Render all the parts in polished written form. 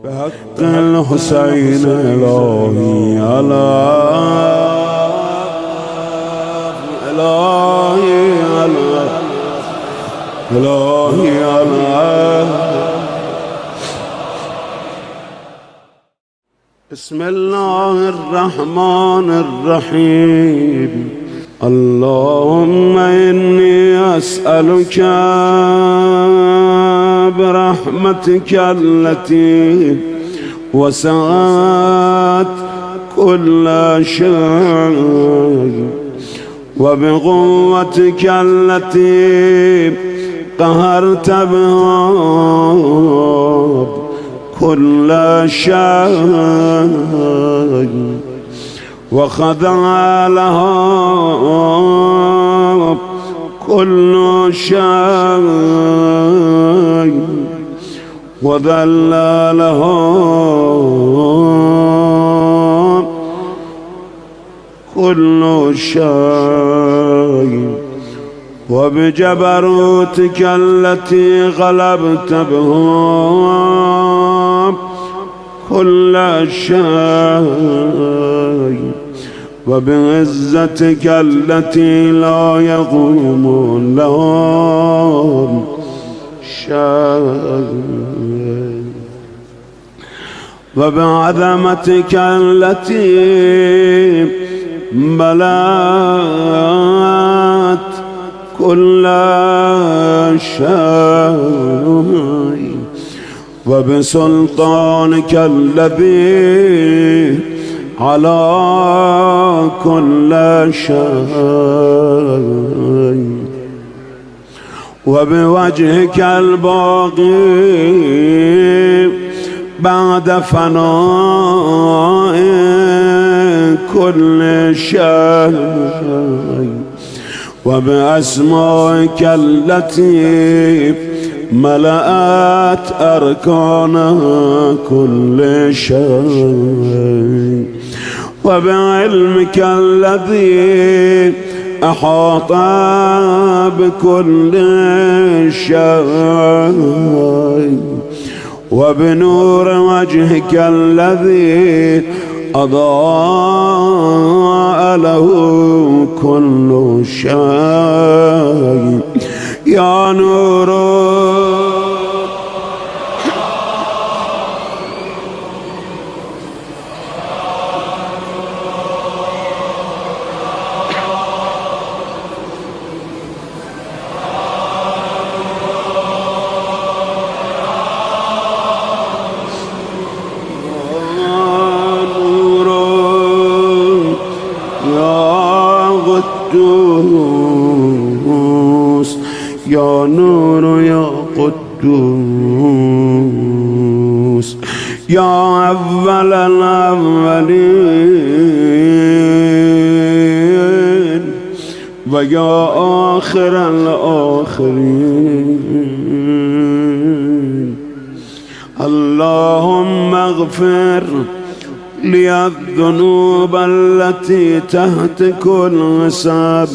بحق الحسين إلهي على إلهي على بسم الله الرحمن الرحيم. اللهم إني أسألك برحمتك التي وسعت كل شيء وبقوتك التي قهرت بها كل شيء وخضع لها كل شيء وذل لها كل شيء وبجبروتك التي غلبت بها كل شيء وبعزتك التي لا يقوم لهم شيء وبعظمتك التي ملأت كل شيء وبسلطانك الذي على كل شيء وبوجهك الباقي بعد فناء كل شيء وبأسمائك التي ملأت أركان كل شيء وبعلمك الذي أحاط بكل شيء وبنور وجهك الذي أضاء له كل شيء يا نور يا نور يا قدوس يا أول الأولين ويا آخر الآخرين. اللهم اغفر لي الذنوب التي تهتك الحساب.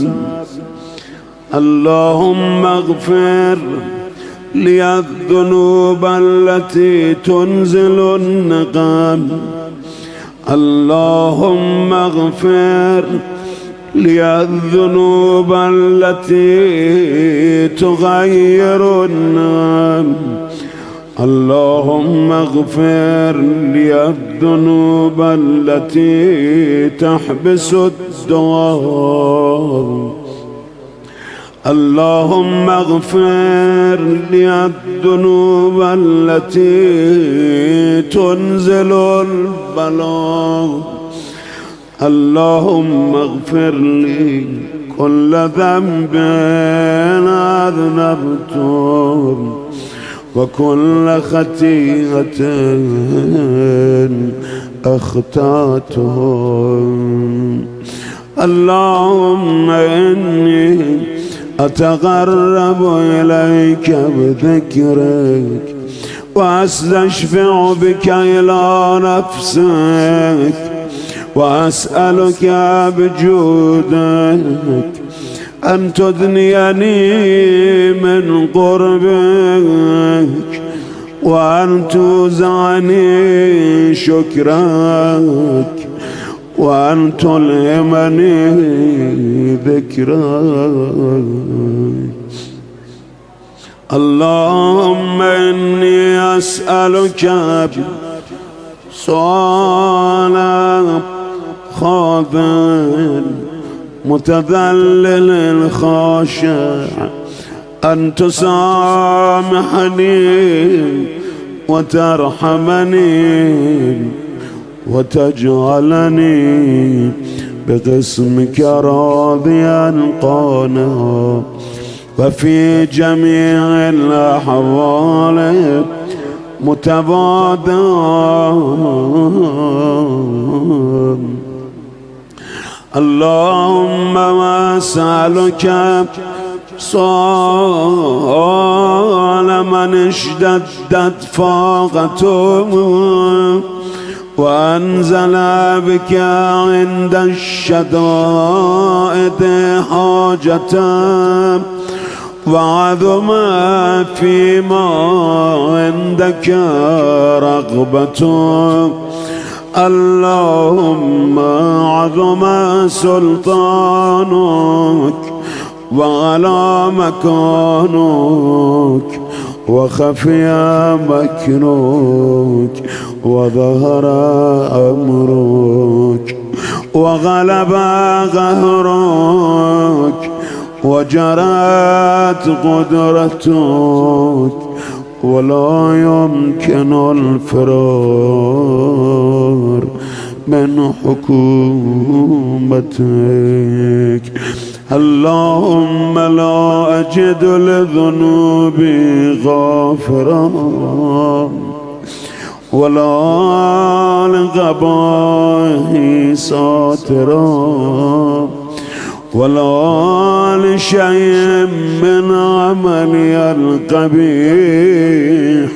اللهم اغفر لي الذنوب التي تنزل النقام. اللهم اغفر لي الذنوب التي تغير النعم. اللهم اغفر لي الذنوب التي تحبس الدوام. اللهم اغفر لي الذنوب التي تنزل البلاء. اللهم اغفر لي كل ذنب أذنبته وكل خطيئة أخطأته. اللهم إني أتقرب إليك بذكرك وأستشفع بك إلى نفسك وأسألك بجودك أن تدنيني من قربك وأن توزعني شكرك وأن تلهمني ذكرك. اللهم إني أسألك سؤال خاضع متذلل خاشع أن تسامحني وترحمني وتجعلني بقسمك راضيا قانعا وفي جميع الأحوال متواضعا. اللهم وأسألك سؤال من اشتدت فاقته وأنزل بك عند الشدائد حاجته وعظم فيما عندك رغبته. اللهم عظم سلطانك وعلى مكانك وخفي مكرك وظهر أمرك وغلب قهرك وجرت قدرتك ولا يمكن الفرار من حكومتك. اللهم لا أجد لذنوبي غافرا ولا لقبائحي ساترا ولا لشيء من عملي القبيح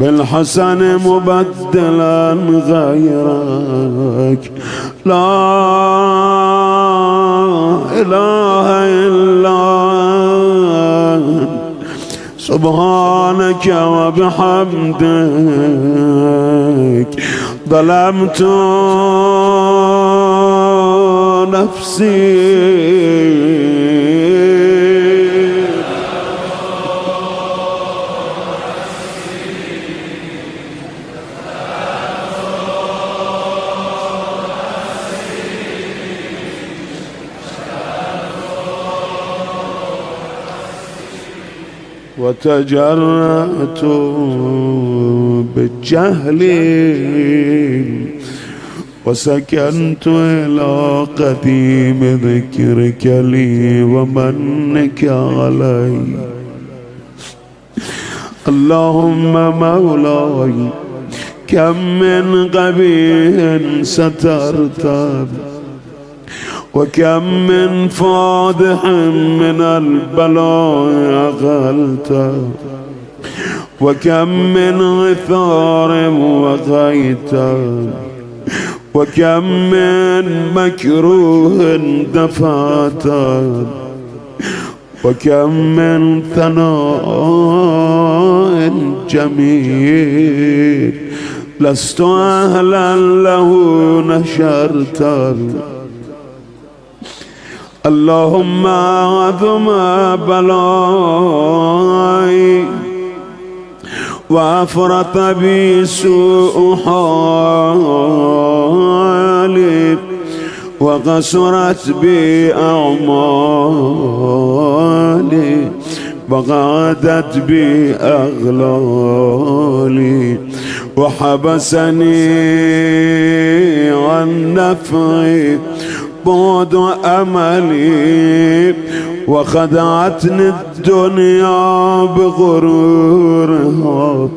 بالحسن مبدلا غيرك. لا إله إلا أنت سبحانك وبحمدك ظلمت نفسي. وتجرأت بالجهل وسكنت إلى قديم ذكرك لي ومنك علي. اللهم مولاي كم من قبيح سترت وكم من فاضح من البلاء أغلت وكم من غثار وغيت وكم من مكروه دفعت وكم من ثناء جميل لست أهلا له نشرت. اللهم عظم بلاي وأفرط بي سوء حالي وقصرت بي أعمالي وقعدت بي أغلالي وحبسني عن نفعي بعد أملي وخدعتني الدنيا بغرورها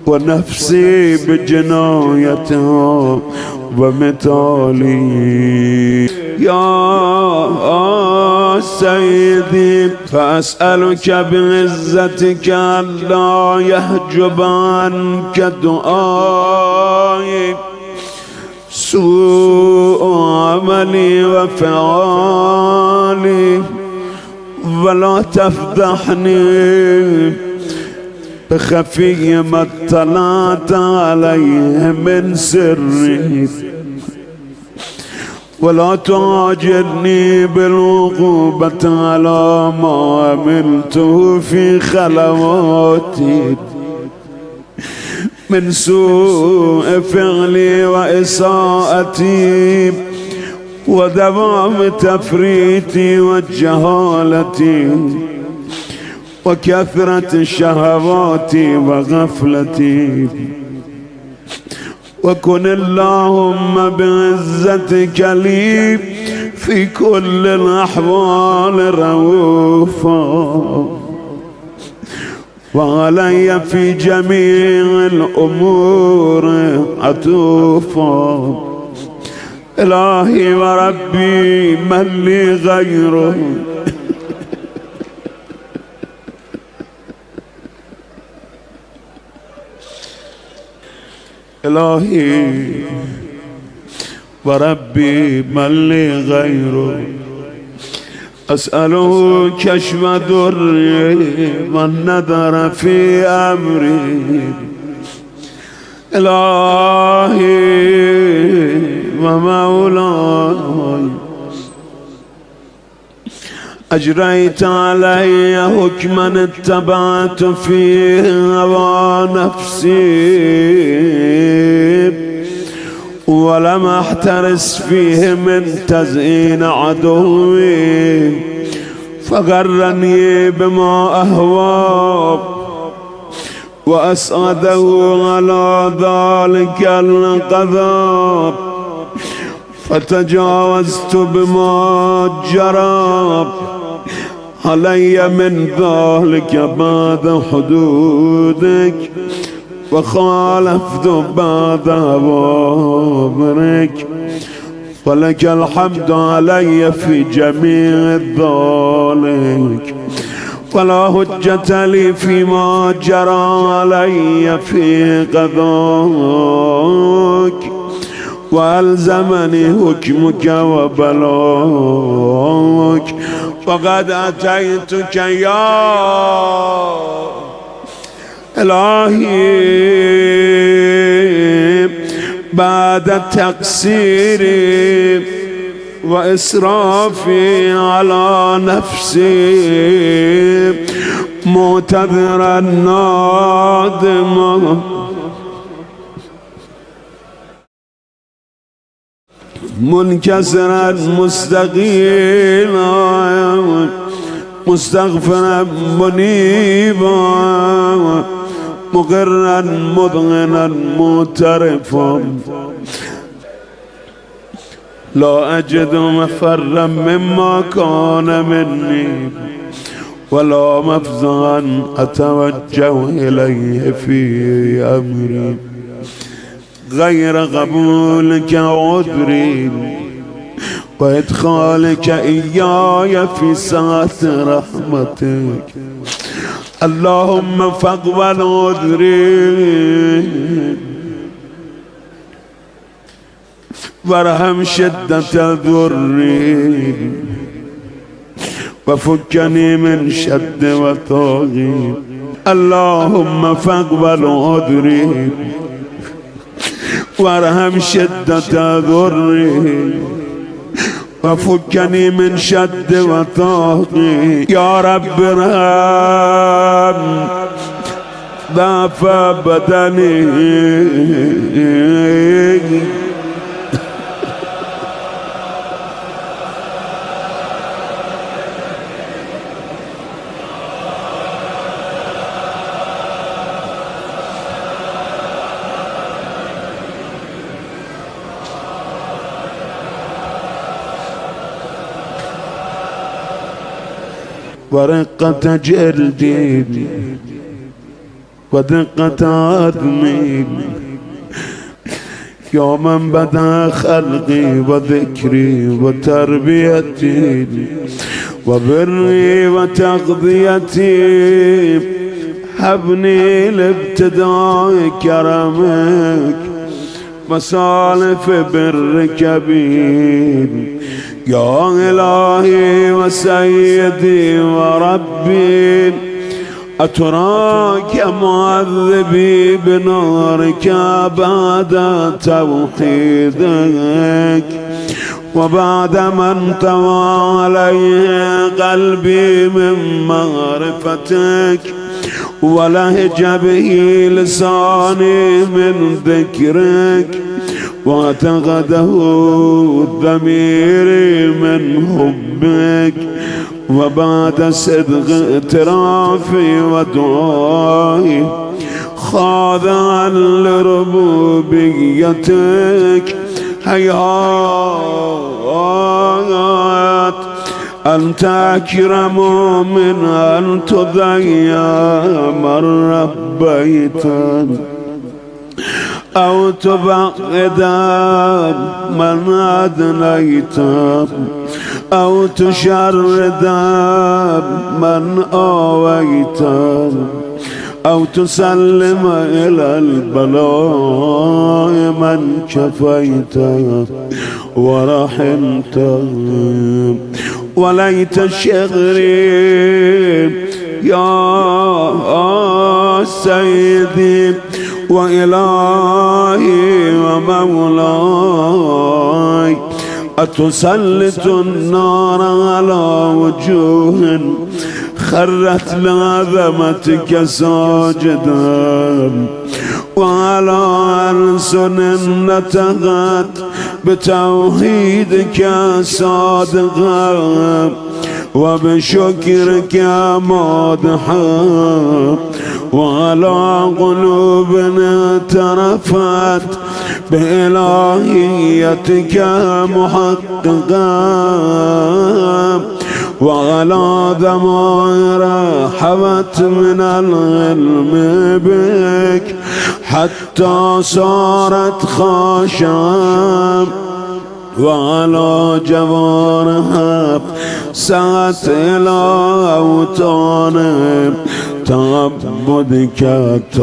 ونفسي بجنايتها ومثالي. يا سيدي فأسألك بعزتك ألا يحجب عنك دعائي سوء عملي وفعالي ولا تفضحني بخفي ما اطلعت عليه من سري، ولا تعاجلني بالعقوبة على ما عملته في خلواتي من سوء فعلي وإساءتي ودوام تفريطي وجهالتي وكثرة شهواتي وغفلتي. وكن اللهم بعزتك لي في كل الأحوال رؤوفا، وعلي في جميع الأمور عطوفا. إلهي وربي من لي غيره، إلهي وربي من لي غيره. أسأله كشف ضري والنظر في أمري. إلهي ومولاي أجريت علي حكما اتبعت فيه هوى نفسي ولم احترس فيه من تزيين عدوي، فغرني بما أهوى وأسعده على ذلك القضاء، فتجاوزت بما جرى علي من ذلك بعد حدودك، وخالفت بعد أوامرك. ولك الحمد علي في جميع ذلك، ولا حجة لي فيما جرى علي في قضاك، وألزمني حكمك وبلاك. وقد أتيتك يا إلهي بعد تقصيري وإسرافي على نفسي، معتذرا نادما منكسرا مستقيما مستغفرا منيبا مقرا مذعنا معترفا. لا أجد مفرا مما كان مني ولا مفزعا أتوجه إليه في أمري غير قبولك عذري وإدخالك إياي في سعة رحمتك. اللهم فاقبل عذري وارحم شدة ضري وفكني من شد وطاغي. اللهم فاقبل عذري وارحم شدة ضري وفكني من شد وطاغي. يا رب ارحم ضعف بدني ورقة جلدي ودقة عظمي. يا من بدأ خلقي وذكري وتربيتي وبري وتغذيتي، هبني لابتداء كرمك وسالف برك بي. يا إلهي وسيدي وربي أتراك معذبي بنارك بعد توحيدك، وبعد ما انطوى عليه قلبي من معرفتك، ولهج به لساني من ذكرك، واعتقده ضميري من حبك، وبعد صدق اعترافي ودعائي خاضعا لربوبيتك، هيهات أنت أكرم من أن تضيع من ربيتا، أو تبعدا من أدنيتا، أو تشردا من آويتا، أو تسلم إلى البلاء من كفيتا ورحمتا. وليت شغري يا سيدي وإلهي ومولاي، أتسلط النار على وجوه خرت لعظمتك ساجدا، وعلى ألسن نطقت بتوحيدك صادقا، وبشكرك مادحا، وعلى قلوب اعترفت بإلهيتك محققا، وعلى ضمائر حوت من العلم بك حتى صارت خاشعة، وعلى جوارها سعت إلى أوطان تعبدك الطائعة،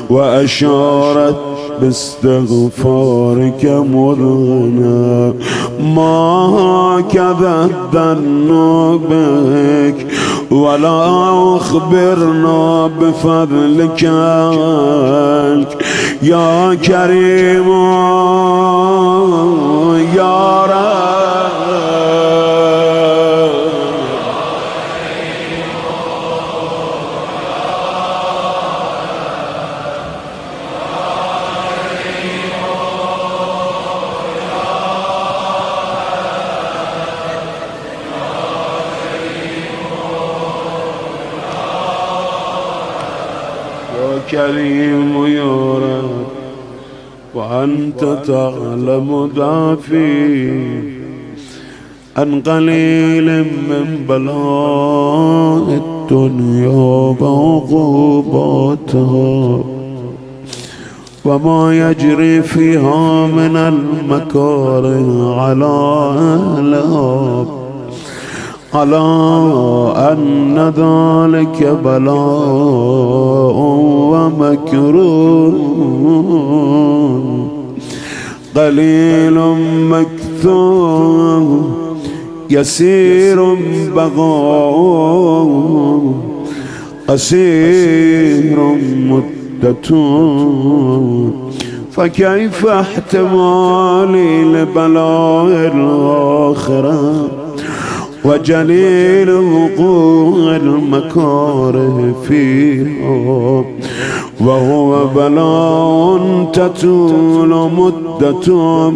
وأشارت باستغفارك مرغنا. ما هكذا الظن بك، ولا أخبرنا بفضلك يا كريم يا رب. كريم يا رب، وأنت تعلم ضعفي عن قليل من بلاء الدنيا وعقوباتها، وما يجري فيها من المكاره على أهلها، على أن ذلك بلاء ومكروه قليل مكثور يسير بغاء قصير مدة، فكيف احتمالي لبلاء الآخرة وجليل وقوع المكاره فيها، وهو بلاء تطول مدته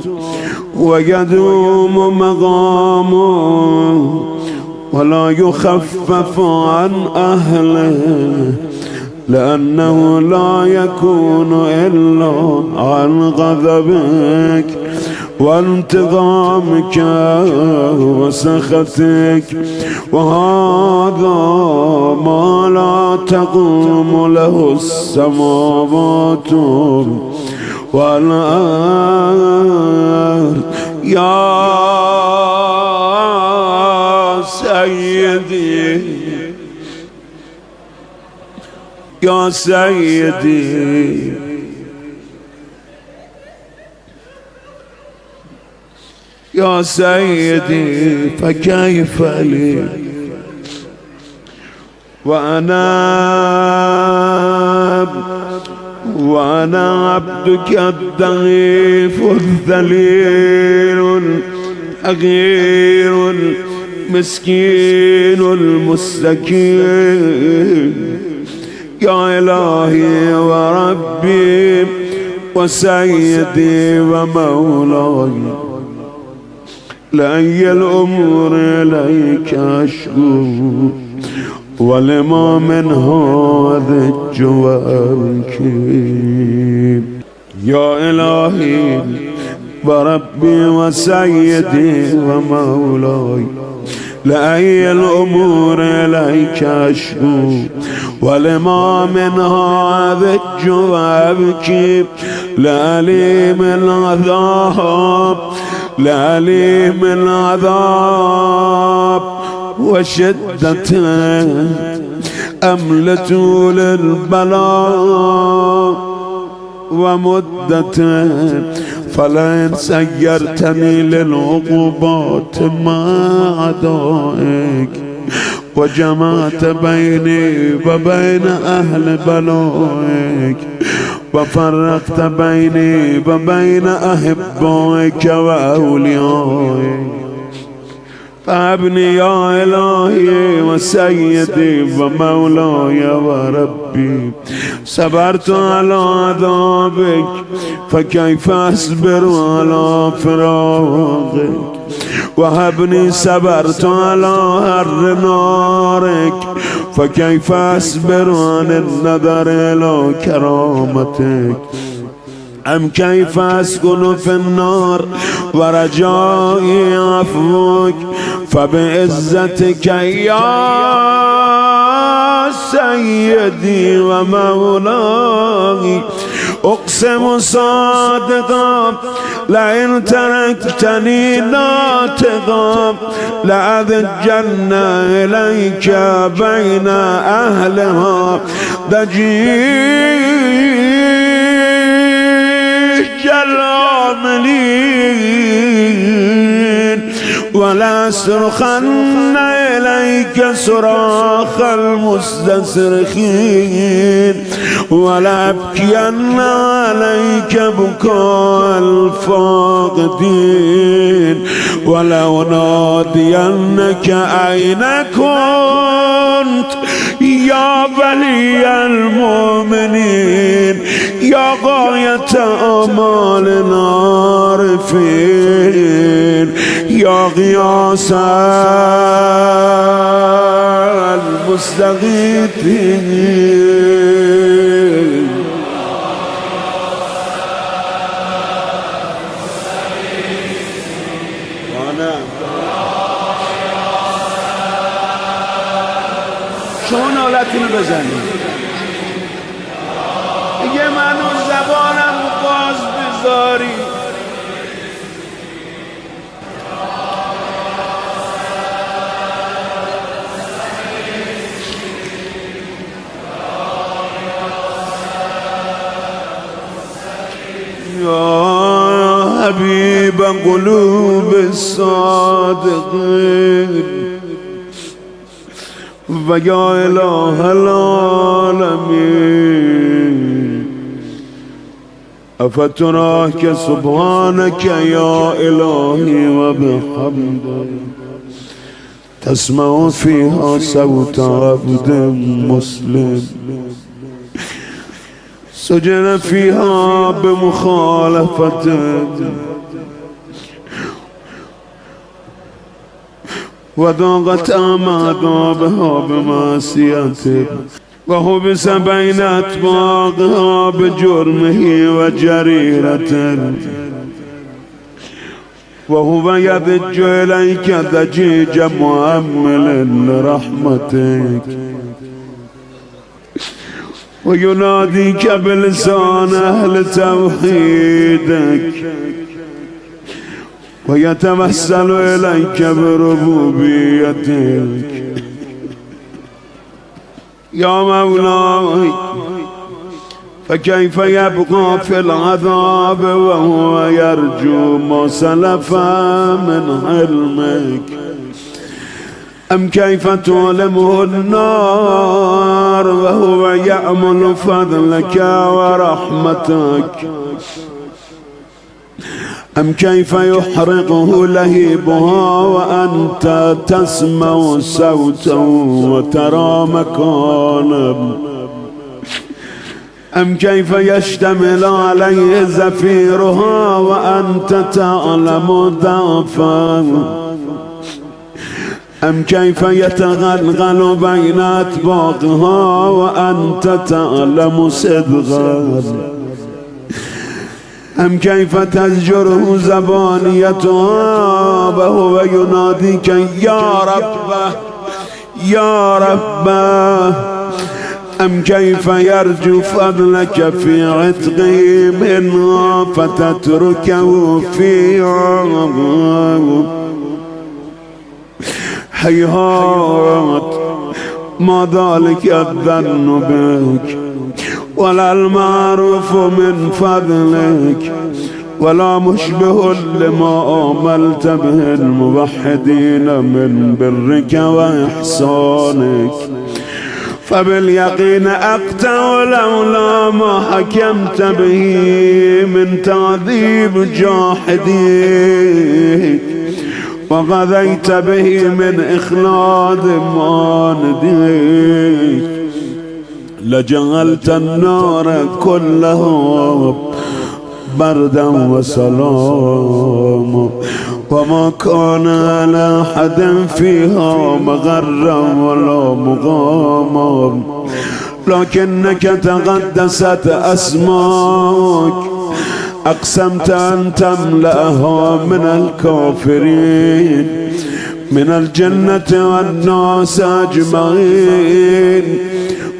ويدوم مقامه، ولا يخفف عن أهله، لأنه لا يكون إلا عن غضبك وانتقامك وسخطك، وهذا ما لا تقوم له السماوات والأرض. يا سيدي يا سيدي يا سيدي، فكيف لي وأنا عبدك الضعيف الذليل الأغير المسكين المستكين. يا إلهي وربي وسيدي ومولاي، لأي الأمور إليك أشكو، ولما من هذا الجواركب. يا إلهي وربي وسيدي ومولاي، لأي الأمور إليك أشكو، ولما من هذا الجواركب. لأليم العذاب، لأليم العذاب وشدة أملة للبلاء ومدة، فلئن سيرتني للعقوبات مع أعدائك، وجمعت بيني وبين أهل بلائك، وفرقت بيني وبين أحبائك وأوليائك، فابني يا إلهي وسيدي ومولاي وربي. صبرت على عذابك فكيف أصبر على فراقك، وهبني صبرت على حر نارك فكيف أصبر عن النظر إلى كرامتك. أم كيف أسكن في النار ورجائي عفوك، فبعزتك يا سيدي ومولاي أقسم صادقا، لئن تركتني ناطقا لأذجن إليك بين أهلها ضجيج العاملين، ولا أصرخن إليك صراخ المستصرخين، ولا أبكين عليك بكاء الفاقدين، ولا أنادينك أين كنت يا ولي المؤمنين، يا غاية آمال العارفين، يا غياث المستغيثين. شون حالتونو بزنید دیگه، منو زبانم باز بذاری. یا حبیب قلوب الصادقین و یا اله العالمین، افتراک سبحانک یا الهی و بحمدک تسمع فیها صوت عبد مسلم سجن فيها بمخالفتك، وضاقت أعماقها بمعصيتك، وحبس بين أطباقها بجرمه وجريرته، وهو يضج إليك ضجيج مؤمل لرحمتك، ويناديك بلسان أهل توحيدك، ويتوسل إليك بربوبيتك. يا مولاي فكيف يبقى في العذاب وهو يرجو ما سلف من علمك؟ أم كيف تؤلمه النار وهو يأمل فضلك ورحمتك؟ أم كيف يحرقه لهيبها وأنت تسمع صوتا وترى مكانا؟ أم كيف يشتمل عليه زفيرها وأنت تعلم ضعفا؟ أم كيف يتغلغل بين أطباقها وأنت تعلم صدقا؟ أم كيف تزجره زبانيتها وهو يناديك يا رب يا رب؟ أم كيف يرجو فضلك في عتقه منها فتتركه فيها؟ هيهات ما ذلك الظن بك ولا المعروف من فضلك ولا مشبه لما آملت به الموحدين من برك وإحسانك. فباليقين أقطع لولا ما حكمت به من تعذيب جاحديك وغذيت به من إخلاد مانديك لجعلت النار كله بردا وسلاما وما كان على أحد فيها مغرا ولا مغاما لكنك تقدست أسماك أقسمت أن تملأها من الكافرين من الجنة والناس أجمعين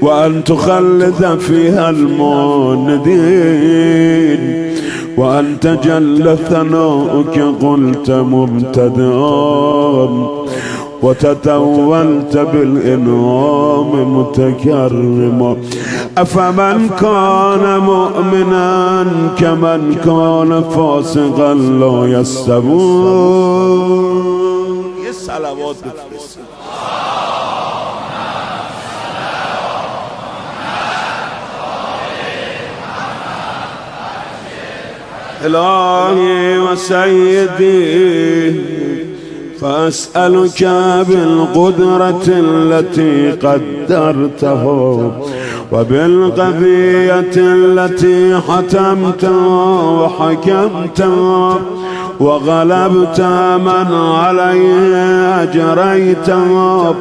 وأن تخلد فيها الماندين وأن تجل ثناؤك قلت مبتدئا وتتولت بالإنعام متكرما. أفمن كان مؤمنا كمن كان فاسقا لا يستوون. الصلوات بفرست. إلهي وسيدي فأسألك بالقدرة التي قدرته وبالقضية التي حتمتها وحكمتها وغلبت من عليه أجريتها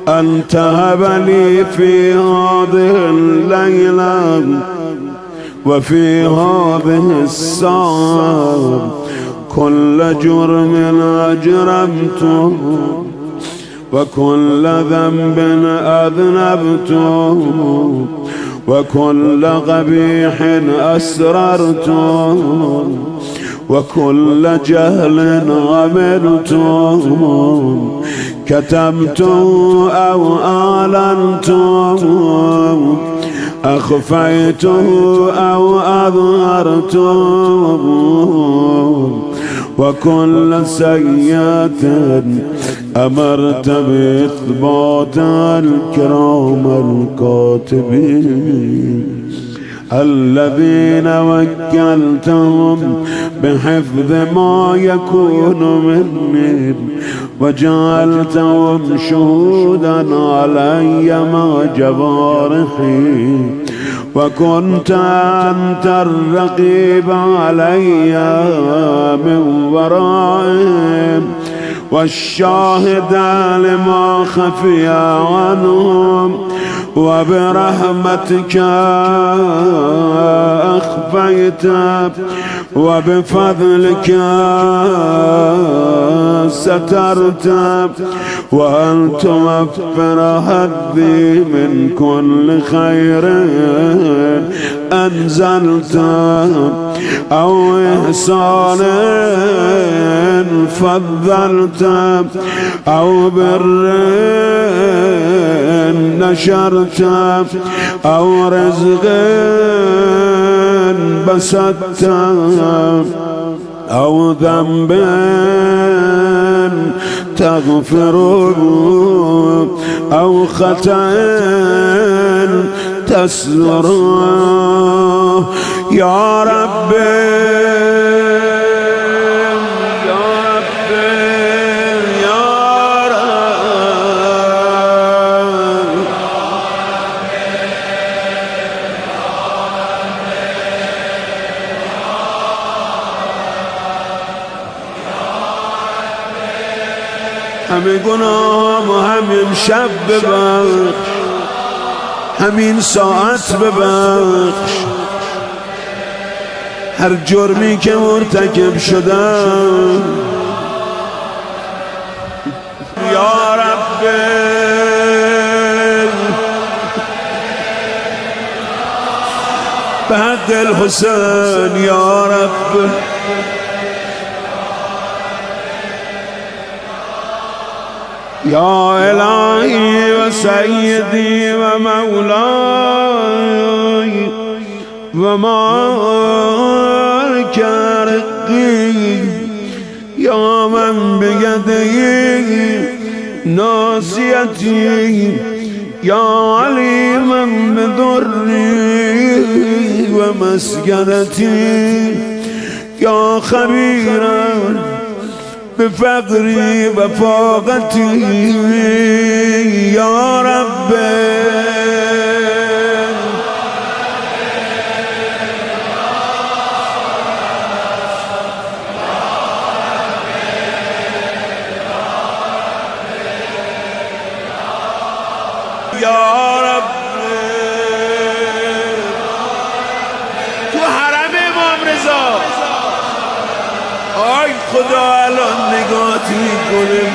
أن تهب لي في هذه الليلة وفي هذه الساعة كل جرم أجرمته وكل ذنب أذنبته وكل قبيح أسررته وكل جهل عملته كتمته أو أعلنته أخفيته أو أظهرته وكل سيئة أمرت بإثبات الكرام الكاتبين الذين وكلتهم بحفظ ما يكون مني وجعلتهم شهودا علي مع جوارحي وكنت أنت الرقيب علي من ورائهم والشاهد لما خفي عنهم وبرحمتك أخفيت وبفضلك سترت وأن توفر هدي من كل خير أنزلت أو إحسان فضلت أو بر نشرت أو رزق بسطت أو ذنب تغفره أو خطأ تستره يا ربي همه گناهم و همین شب ببخش، همین ساعت ببخش، هر جرمی که مرتکب شدم یا رب به حق الحسین یا رب یا الهی و سیدی و مولای و مالک رقی یا من بیدی ناصیتی یا علیما بدری و مسکنتی یا خبیرا بفقری و فاقتی یا رب یا رب تو حرم امام رضا آی خدا الان نگاهت میکنه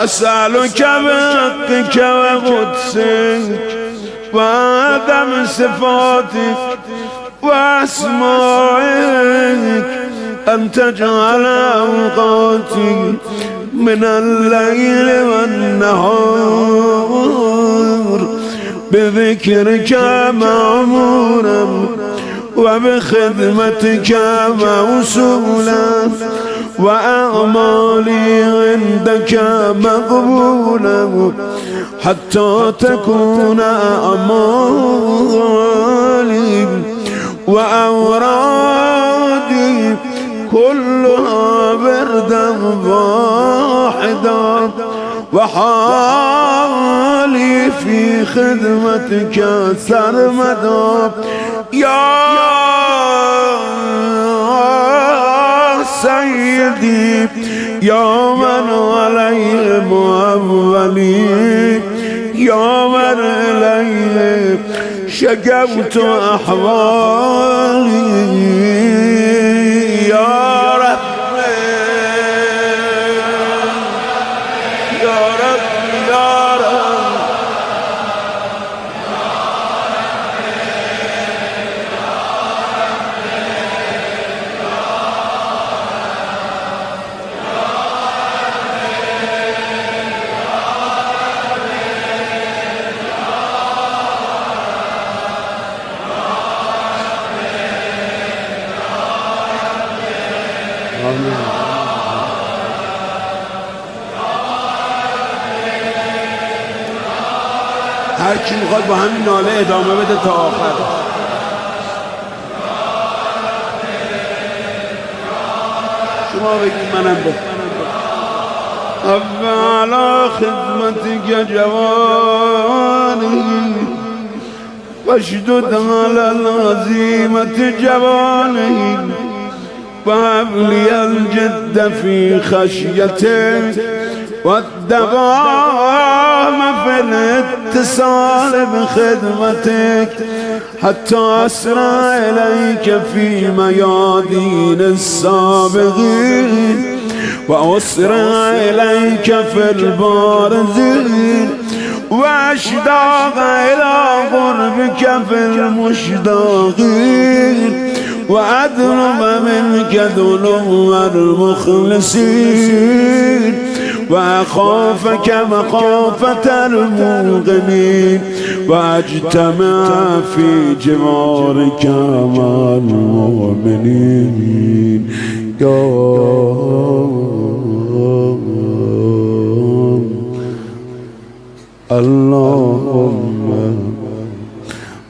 اسألک بحقک و قدسک و عدم صفاتک و اسمائک ان تجعل اوقاتی من الليل والنهار بذكرك معمورا وبخدمتك موصولا وأعمالي عندك مقبولا حتى تكون أعمالي وأورادي كلها بردا واحدا وحالي في خدمتك سرمدا يا سيدي يا من عليه مؤولي يا من إليه شكوت أحوالي يا رب يا رب يا رب هر کی میخواد با همین ناله ادامه بده تا آخر. شما بگید منم بگید. اولا خدمتك جوانی واشدد على العزيمة جوانی وهب لي الجد في خشيتك والدوام في الاتصال بخدمتك حتى أسرع إليك في ميادين السابقين وأسرع إليك في البارزين وأشتاق إلى قربك في المشتاقين وأدرب منك ذنوب المخلصين وأخافك مخافة الموقنين واجتمع في جوارك مع المؤمنين يا اللهم.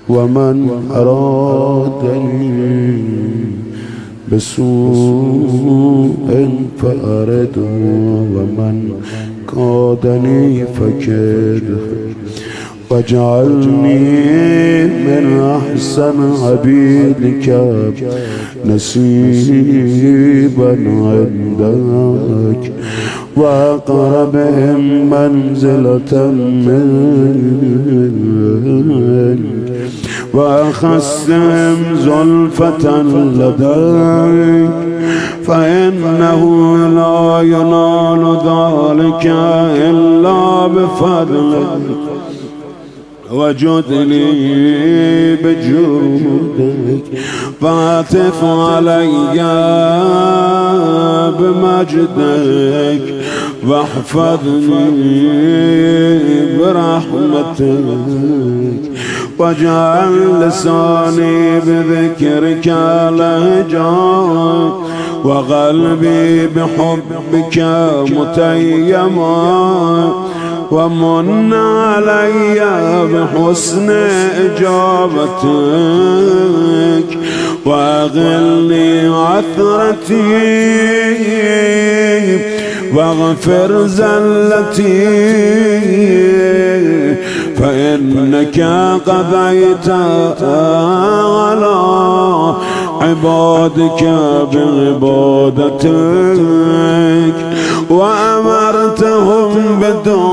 ومن أرادني بسوء فأرده ومن كادني فكده واجعلني من أحسن عبيدك نصيبا عندك وأقربهم منزلة منك وأخصهم زلفة لديك فإنه لا ينال ذلك إلا بفضلك وجدني بجودك فاعطف علي بمجدك واحفظني برحمتك واجعل لساني بذكرك لهجاك وقلبي بحبك متيما ومن علي بحسن إجابتك وأغلني عثرتي واغفر زلتي فإنك قضيت على عبادك بعبادتك وأمرتهم بدعائك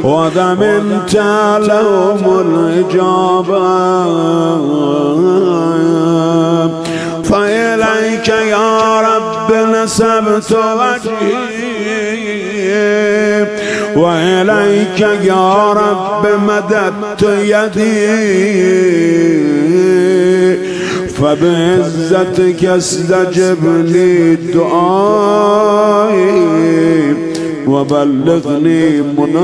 وضمنت لهم الإجابة فإليك يا رب نسبت وجهي وإليك يا رب مددت يدي فبعزتك استجب لي دعائي وبلغني مناي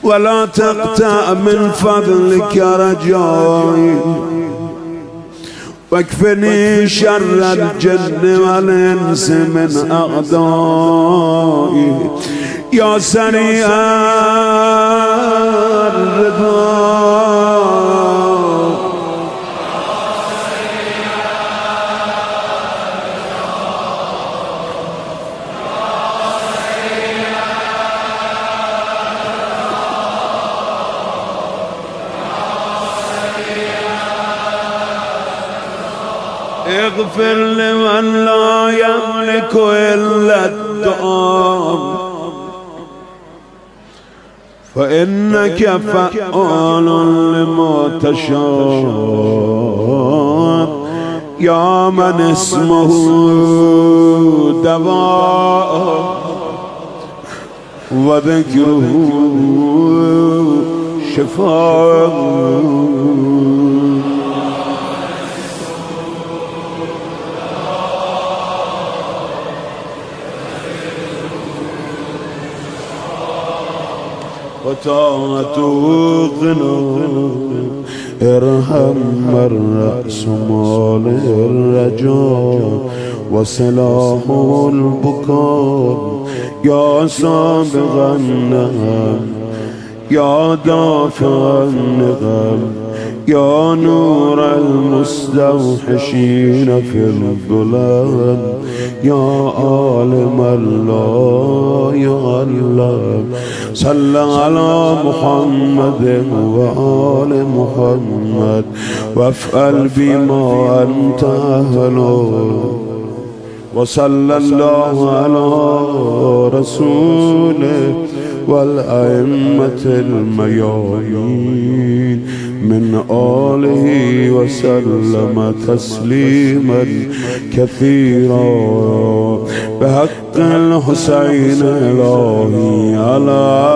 ولا تقطع من فضلك رجائي واكفني شر الجن والإنس من أعدائي يا سريع الرضا اغفر لمن لا يملك إلا الدعاء فإنك فعال لما تشاء يا من اسمه دواء وذكره شفاء وطاعته غنى ارحم من رأس مال الرجاء وسلاحه البكاء يا سابغ النغم يا دافع النغم يا نور المستوحشين في الظلال يا عالم لا يعلم صلى على محمد وآل محمد وافعل بما أنت أهله وصلى الله على رسوله والأئمة الميامين من آله وسلم تسليما كثيرا بحق الحسين إلهي على